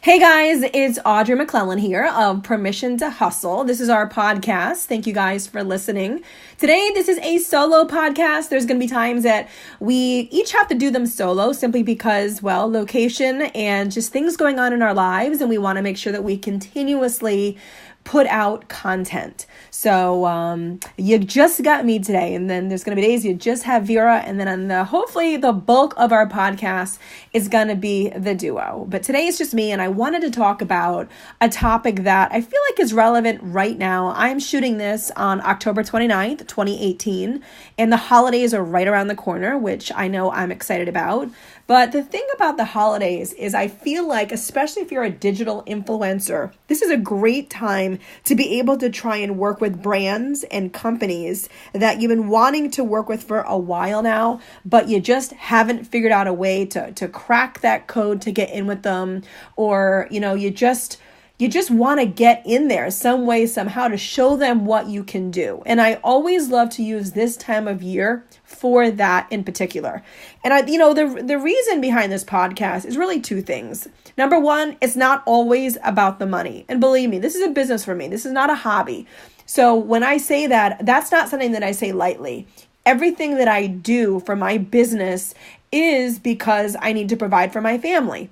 Hey guys, it's Audrey McClellan here of Permission to Hustle. This is our podcast. Thank you guys for listening. Today, this is a solo podcast. There's going to be times that we each have to do them solo simply because, well, location and just things going on in our lives. And we want to make sure that we continuously put out content. So you just got me today, and then there's going to be days you just have Vera, and then hopefully the bulk of our podcast is going to be the duo. But today is just me, and I wanted to talk about a topic that I feel like is relevant right now. I'm shooting this on October 29th, 2018, and the holidays are right around the corner, which I know I'm excited about. But the thing about the holidays is I feel like, especially if you're a digital influencer, this is a great time to be able to try and work with brands and companies that you've been wanting to work with for a while now, but you just haven't figured out a way to crack that code to get in with them, or, you just want to get in there some way, somehow, to show them what you can do. And I always love to use this time of year for that in particular. And the reason behind this podcast is really two things. Number one, it's not always about the money. And believe me, this is a business for me. This is not a hobby. So when I say that, that's not something that I say lightly. Everything that I do for my business is because I need to provide for my family.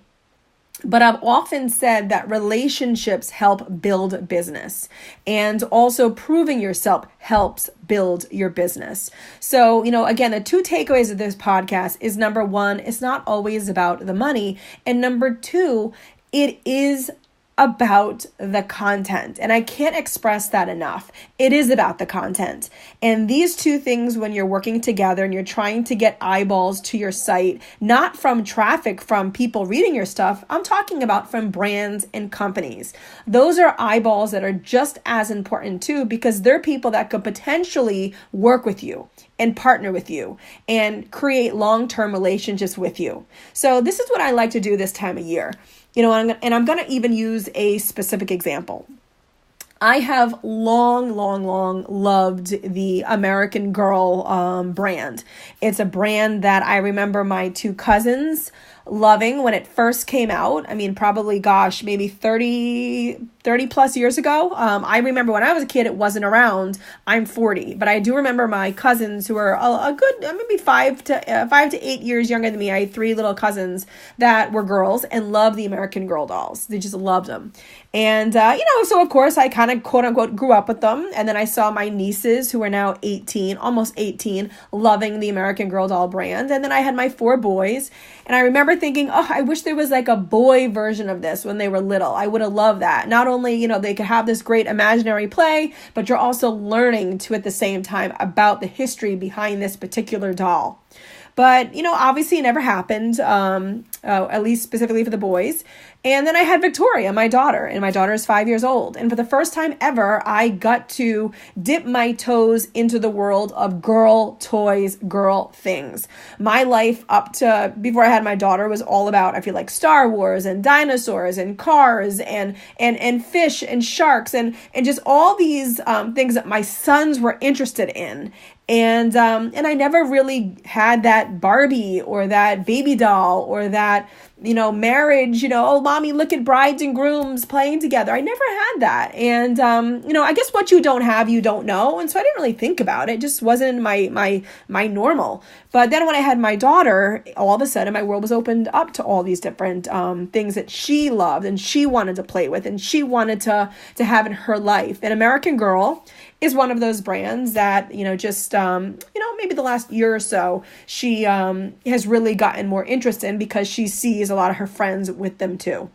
But I've often said that relationships help build business, and also proving yourself helps build your business. So, again, the two takeaways of this podcast is, number one, it's not always about the money. And number two, it is about the content. And I can't express that enough. It is about the content. And these two things, when you're working together and you're trying to get eyeballs to your site, not from traffic from people reading your stuff, I'm talking about from brands and companies. Those are eyeballs that are just as important too, because they're people that could potentially work with you and partner with you and create long-term relationships with you. So this is what I like to do this time of year. And I'm going to even use a specific example. I have long loved the American Girl brand. It's a brand that I remember my two cousins loving when it first came out. I mean, probably, maybe 30 plus years ago. I remember when I was a kid, it wasn't around. I'm 40, but I do remember my cousins who are a good, maybe 5 to 8 years younger than me. I had 3 little cousins that were girls and loved the American Girl dolls. They just loved them. And, so of course I kind of quote unquote grew up with them. And then I saw my nieces who are now almost 18, loving the American Girl doll brand. And then I had my 4 boys. And I remember thinking, I wish there was like a boy version of this when they were little. I would have loved that. Not only, they could have this great imaginary play, but you're also learning to, at the same time, about the history behind this particular doll. But, obviously it never happened, at least specifically for the boys. And then I had Victoria, my daughter, and my daughter is 5 years old. And for the first time ever, I got to dip my toes into the world of girl toys, girl things. My life up to before I had my daughter was all about, I feel like, Star Wars and dinosaurs and cars and fish and sharks and just all these things that my sons were interested in. And I never really had that Barbie or that baby doll or that, marriage, mommy, look at brides and grooms playing together. I never had that. And, I guess what you don't have, you don't know. And so I didn't really think about it. It just wasn't my normal. But then when I had my daughter, all of a sudden my world was opened up to all these different things that she loved and she wanted to play with and she wanted to have in her life. And American Girl is one of those brands that, maybe the last year or so, she has really gotten more interest in because she sees a lot of her friends with them too.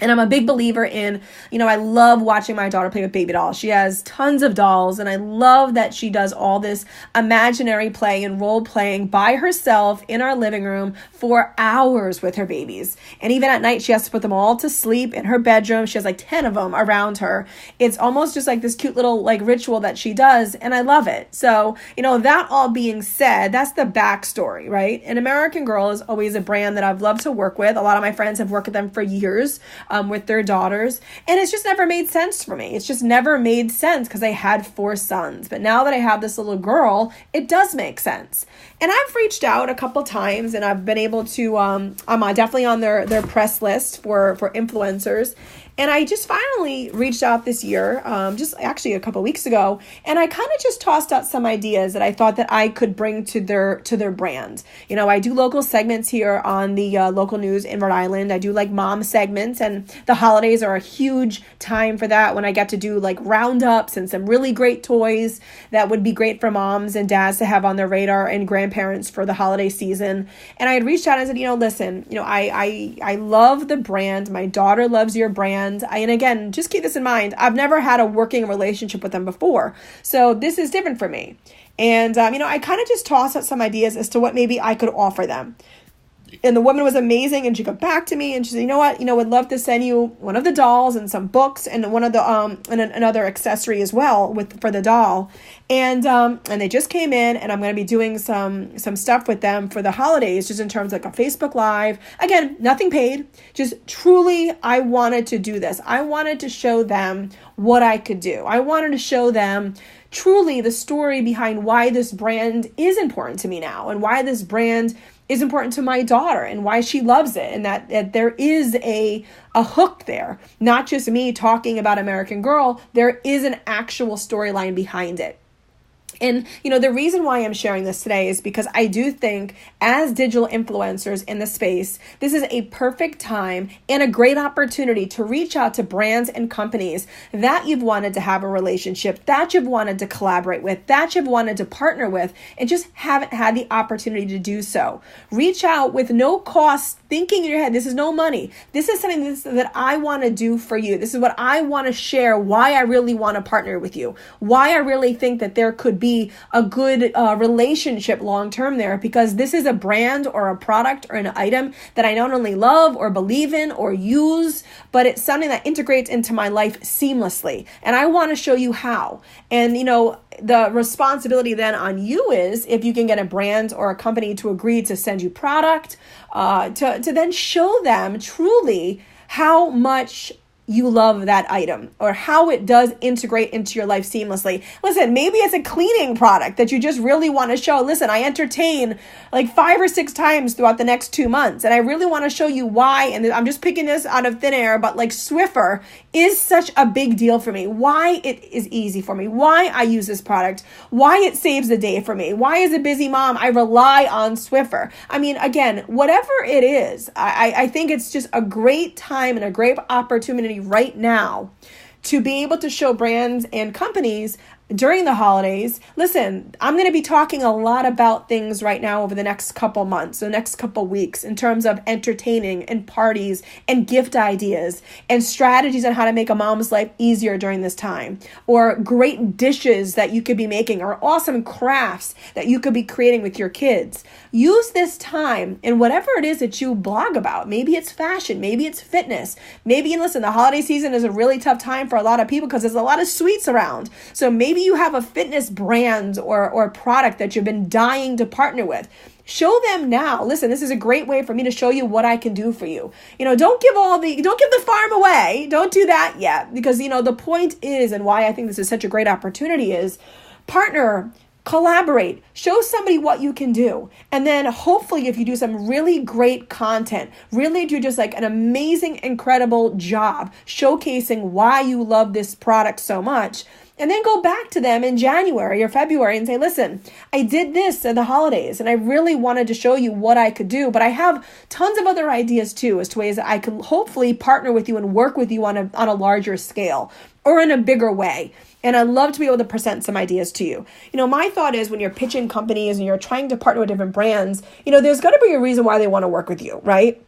And I'm a big believer in, I love watching my daughter play with baby dolls. She has tons of dolls, and I love that she does all this imaginary play and role playing by herself in our living room for hours with her babies. And even at night, she has to put them all to sleep in her bedroom. She has like 10 of them around her. It's almost just like this cute little ritual that she does, and I love it. So, that all being said, that's the backstory, right? And American Girl is always a brand that I've loved to work with. A lot of my friends have worked with them for years. with their daughters. And it's just never made sense for me. It's just never made sense because I had 4 sons. But now that I have this little girl, it does make sense. And I've reached out a couple times and I've been able to, I'm definitely on their press list for influencers. And I just finally reached out this year, just actually a couple weeks ago, and I kind of just tossed out some ideas that I thought that I could bring to their brand. You know, I do local segments here on the local news in Rhode Island. I do like mom segments, and the holidays are a huge time for that when I get to do like roundups and some really great toys that would be great for moms and dads to have on their radar and grandparents for the holiday season. And I had reached out and said, listen, I love the brand. My daughter loves your brand. And again, just keep this in mind. I've never had a working relationship with them before. So this is different for me. And, I kind of just tossed out some ideas as to what maybe I could offer them. And the woman was amazing, and she got back to me and she said, would love to send you one of the dolls and some books and one of the and another accessory as well for the doll. And they just came in, and I'm going to be doing some stuff with them for the holidays, just in terms of like a Facebook Live. Again, nothing paid, just truly I wanted to do this. I wanted to show them what I could do. I wanted to show them truly the story behind why this brand is important to me now, and why this brand is important to my daughter, and why she loves it, and that there is a hook there. Not just me talking about American Girl, there is an actual storyline behind it. And, the reason why I'm sharing this today is because I do think as digital influencers in the space, this is a perfect time and a great opportunity to reach out to brands and companies that you've wanted to have a relationship, that you've wanted to collaborate with, that you've wanted to partner with, and just haven't had the opportunity to do so. Reach out with no cost, thinking in your head, this is no money. This is something that I want to do for you. This is what I want to share, why I really want to partner with you, why I really think that there could be a good relationship long-term there, because this is a brand or a product or an item that I not only love or believe in or use, but it's something that integrates into my life seamlessly. And I want to show you how. And, the responsibility then on you is, if you can get a brand or a company to agree to send you product, to then show them truly how much you love that item, or how it does integrate into your life seamlessly. Listen, maybe it's a cleaning product that you just really want to show. Listen, I entertain like 5 or 6 times throughout the next 2 months, and I really want to show you why. And I'm just picking this out of thin air, but like Swiffer is such a big deal for me. Why it is easy for me. Why I use this product. Why it saves the day for me. Why, as a busy mom, I rely on Swiffer. I mean, again, whatever it is, I think it's just a great time and a great opportunity right now to be able to show brands and companies during the holidays. Listen, I'm going to be talking a lot about things right now over the next couple months, the next couple weeks, in terms of entertaining and parties and gift ideas and strategies on how to make a mom's life easier during this time, or great dishes that you could be making, or awesome crafts that you could be creating with your kids. Use this time in whatever it is that you blog about. Maybe it's fashion, maybe it's fitness, maybe, and listen, the holiday season is a really tough time for a lot of people because there's a lot of sweets around. So maybe you have a fitness brand or product that you've been dying to partner with. Show them now. Listen, this is a great way for me to show you what I can do for you. Don't give the farm away. Don't do that yet, because the point is, and why I think this is such a great opportunity, is partner, collaborate, show somebody what you can do. And then hopefully if you do some really great content, really do just like an amazing, incredible job showcasing why you love this product so much, and then go back to them in January or February and say, listen, I did this at the holidays and I really wanted to show you what I could do, but I have tons of other ideas too as to ways that I can hopefully partner with you and work with you on a larger scale or in a bigger way. And I'd love to be able to present some ideas to you. My thought is, when you're pitching companies and you're trying to partner with different brands, there's got to be a reason why they want to work with you, right?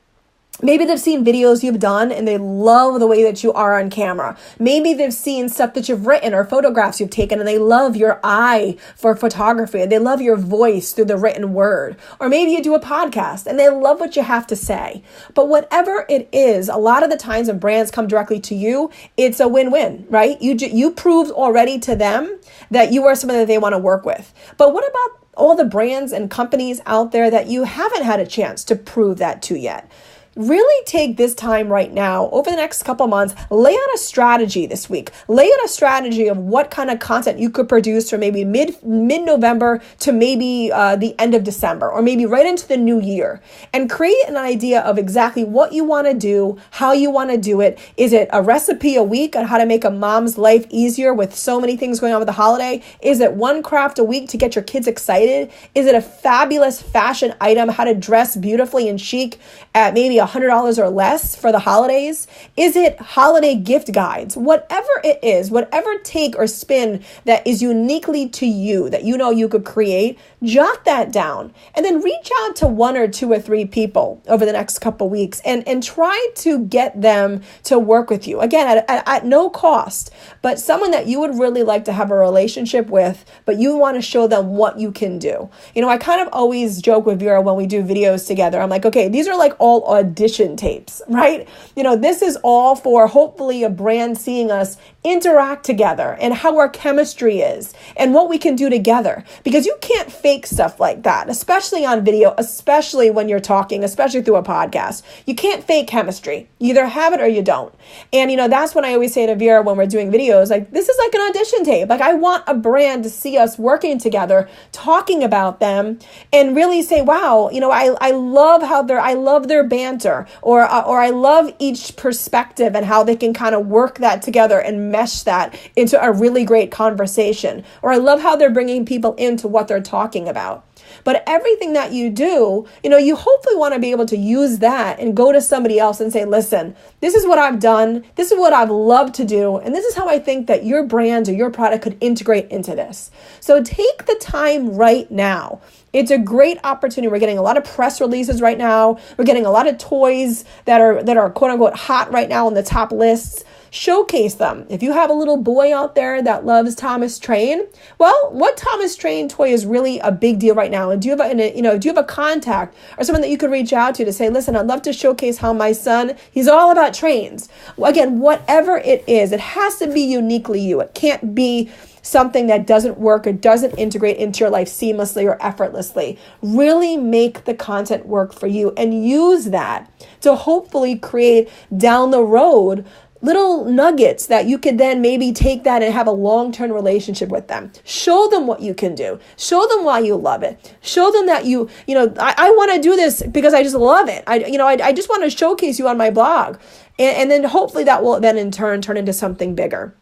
Maybe they've seen videos you've done and they love the way that you are on camera. Maybe they've seen stuff that you've written or photographs you've taken and they love your eye for photography. They love your voice through the written word. Or maybe you do a podcast and they love what you have to say. But whatever it is, a lot of the times when brands come directly to you, it's a win-win, right? You proved already to them that you are someone that they want to work with. But what about all the brands and companies out there that you haven't had a chance to prove that to yet? really take this time right now over the next couple months, lay out a strategy this week. Lay out a strategy of what kind of content you could produce from maybe mid-November to maybe the end of December, or maybe right into the new year, and create an idea of exactly what you want to do, how you want to do it. Is it a recipe a week on how to make a mom's life easier with so many things going on with the holiday? Is it one craft a week to get your kids excited? Is it a fabulous fashion item, how to dress beautifully and chic at maybe $100 or less for the holidays? Is it holiday gift guides? Whatever it is, whatever take or spin that is uniquely to you, that you know you could create, jot that down and then reach out to 1 or 2 or 3 people over the next couple weeks and try to get them to work with you. Again, at no cost, but someone that you would really like to have a relationship with, but you want to show them what you can do. You know, I kind of always joke with Vera when we do videos together. I'm like, okay, these are like all audition tapes, right? You know, this is all for hopefully a brand seeing us interact together and how our chemistry is and what we can do together, because you can't fake stuff like that, especially on video, especially when you're talking, especially through a podcast. You can't fake chemistry. You either have it or you don't. And, you know, that's when I always say to Vera when we're doing videos, like, this is like an audition tape. Like, I want a brand to see us working together, talking about them, and really say, wow, you know, I love how I love their banter, or I love each perspective and how they can kind of work that together and mesh that into a really great conversation. Or I love how they're bringing people into what they're talking about. But everything that you do, you know, you hopefully want to be able to use that and go to somebody else and say, listen, this is what I've done. This is what I've loved to do. And this is how I think that your brand or your product could integrate into this. So take the time right now. It's a great opportunity. We're getting a lot of press releases right now. We're getting a lot of toys that are quote unquote hot right now on the top lists. Showcase them. If you have a little boy out there that loves Thomas Train, well, what Thomas Train toy is really a big deal right now? And do you have a contact or someone that you could reach out to say, listen, I'd love to showcase how my son, he's all about trains. Again, whatever it is, it has to be uniquely you. It can't be something that doesn't work or doesn't integrate into your life seamlessly or effortlessly. Really make the content work for you and use that to hopefully create down the road little nuggets that you could then maybe take that and have a long-term relationship with them. Show them what you can do. Show them why you love it. Show them that I want to do this because I just love it. I just want to showcase you on my blog. And then hopefully that will then in turn turn into something bigger.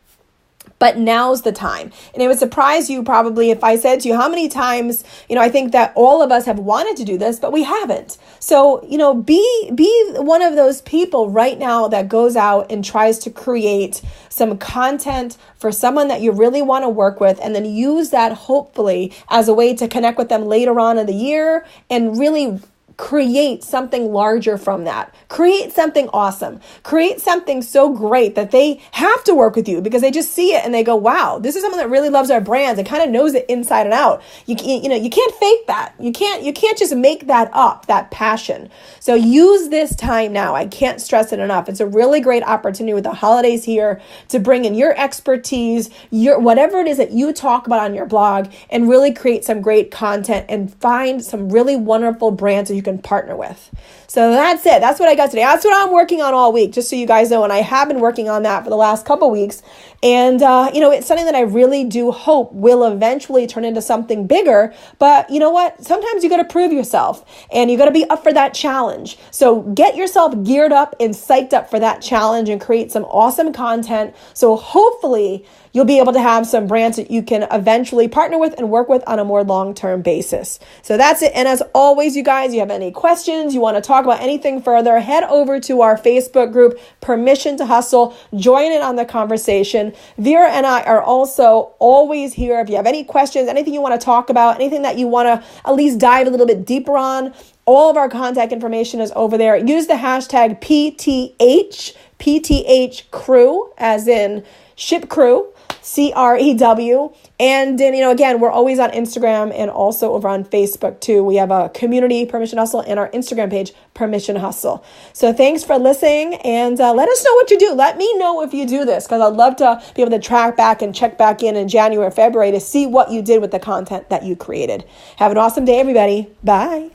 But now's the time. And it would surprise you probably if I said to you how many times, I think that all of us have wanted to do this, but we haven't. So, be one of those people right now that goes out and tries to create some content for someone that you really want to work with, and then use that hopefully as a way to connect with them later on in the year and really create something larger from that. Create something awesome. Create something so great that they have to work with you because they just see it and they go, wow, this is someone that really loves our brands and kind of knows it inside and out. You can't fake that. You can't just make that up, that passion. So use this time now. I can't stress it enough. It's a really great opportunity with the holidays here to bring in your expertise, your whatever it is that you talk about on your blog, and really create some great content and find some really wonderful brands that you can partner with. So that's it. That's what I got today. That's what I'm working on all week, just so you guys know. And I have been working on that for the last couple weeks. And, it's something that I really do hope will eventually turn into something bigger. But you know what? Sometimes you got to prove yourself and you got to be up for that challenge. So get yourself geared up and psyched up for that challenge and create some awesome content. So hopefully you'll be able to have some brands that you can eventually partner with and work with on a more long-term basis. So that's it. And as always, you guys, you have any questions, you want to talk about anything further, head over to our Facebook group, Permission to Hustle. Join in on the conversation. Vera and I are also always here. If you have any questions, anything you want to talk about, anything that you want to at least dive a little bit deeper on, all of our contact information is over there. Use the hashtag PTH crew, as in ship crew. CREW. And then, again, we're always on Instagram and also over on Facebook too. We have a community, Permission Hustle, and our Instagram page, Permission Hustle. So thanks for listening, and let us know what you do. Let me know if you do this, because I'd love to be able to track back and check back in January or February to see what you did with the content that you created. Have an awesome day, everybody. Bye.